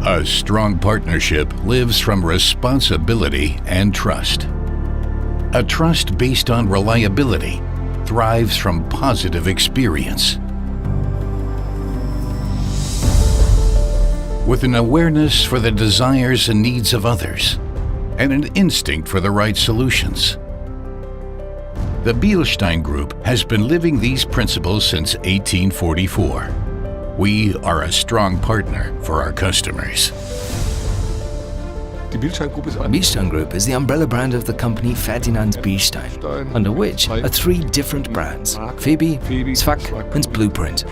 A strong partnership lives from responsibility and trust. A trust based on reliability thrives from positive experience. With an awareness for the desires and needs of others, and an instinct for the right solutions. The Bilstein Group has been living these principles since 1844. We are a strong partner for our customers. The Bilstein Group is the umbrella brand of the company Ferdinand Bilstein, under which are 3 different brands: Febi, Zwack and Blueprint.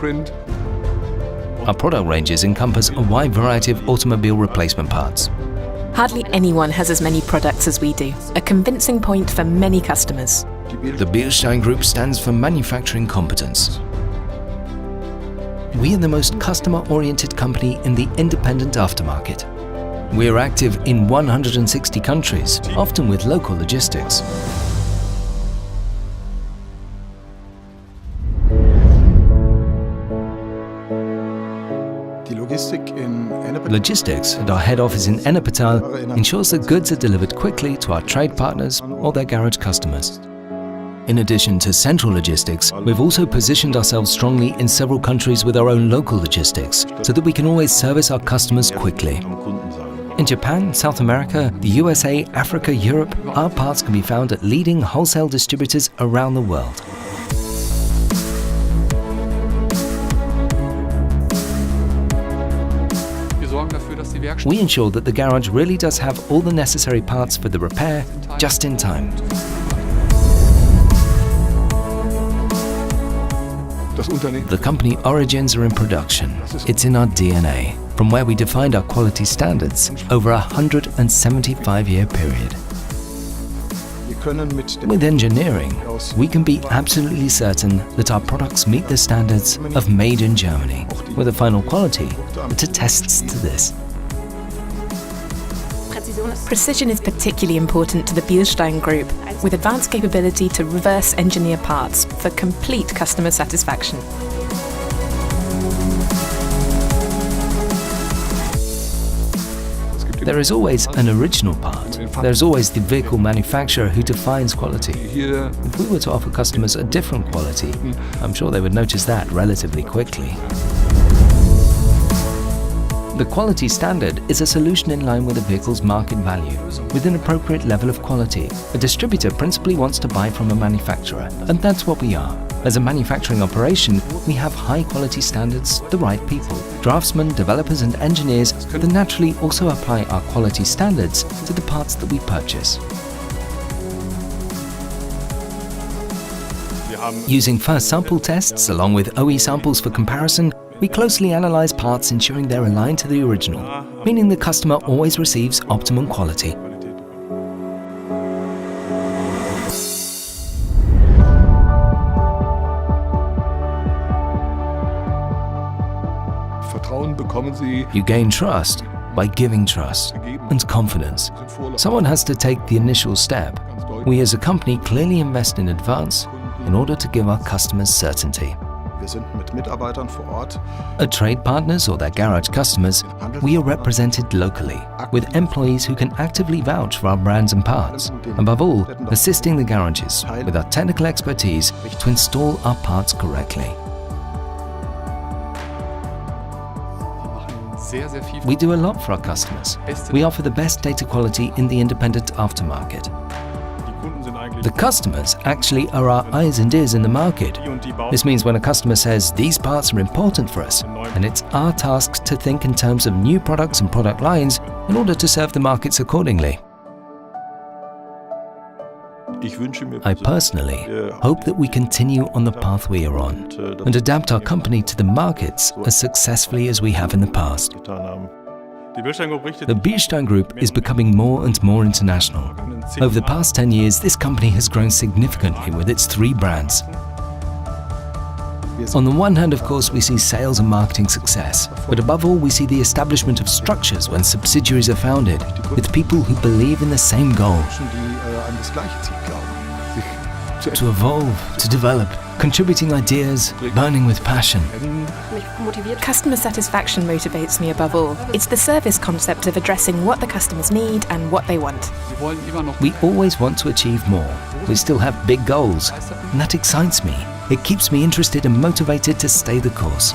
Our product ranges encompass a wide variety of automobile replacement parts. Hardly anyone has as many products as we do, a convincing point for many customers. The Bilstein Group stands for manufacturing competence. We are the most customer-oriented company in the independent aftermarket. We are active in 160 countries, often with local logistics. Logistics at our head office in Ennepetal ensures that goods are delivered quickly to our trade partners or their garage customers. In addition to central logistics, we've also positioned ourselves strongly in several countries with our own local logistics, so that we can always service our customers quickly. In Japan, South America, the USA, Africa, Europe, our parts can be found at leading wholesale distributors around the world. We ensure that the garage really does have all the necessary parts for the repair just in time. The company origins are in production. It's in our DNA, from where we defined our quality standards over a 175-year period. With engineering, we can be absolutely certain that our products meet the standards of Made in Germany, with a final quality that attests to this. Precision is particularly important to the Bilstein Group, with advanced capability to reverse engineer parts for complete customer satisfaction. There is always an original part. There's always the vehicle manufacturer who defines quality. If we were to offer customers a different quality, I'm sure they would notice that relatively quickly. The quality standard is a solution in line with a vehicle's market value, with an appropriate level of quality. A distributor principally wants to buy from a manufacturer, and that's what we are. As a manufacturing operation, we have high quality standards, the right people, draftsmen, developers and engineers that naturally also apply our quality standards to the parts that we purchase. Using first sample tests along with OE samples for comparison, we closely analyze parts ensuring they're aligned to the original, meaning the customer always receives optimum quality. You gain trust by giving trust and confidence. Someone has to take the initial step. We as a company clearly invest in advance in order to give our customers certainty. At trade partners or their garage customers, we are represented locally, with employees who can actively vouch for our brands and parts. Above all, assisting the garages with our technical expertise to install our parts correctly. We do a lot for our customers. We offer the best data quality in the independent aftermarket. The customers actually are our eyes and ears in the market. This means when a customer says these parts are important for us, and it's our task to think in terms of new products and product lines in order to serve the markets accordingly. I personally hope that we continue on the path we are on and adapt our company to the markets as successfully as we have in the past. The Bilstein Group is becoming more and more international. Over the past 10 years, this company has grown significantly with its 3 brands. On the one hand, of course, we see sales and marketing success, but above all, we see the establishment of structures when subsidiaries are founded, with people who believe in the same goal. To evolve, to develop, contributing ideas, burning with passion. Customer satisfaction motivates me above all. It's the service concept of addressing what the customers need and what they want. We always want to achieve more. We still have big goals, and that excites me. It keeps me interested and motivated to stay the course.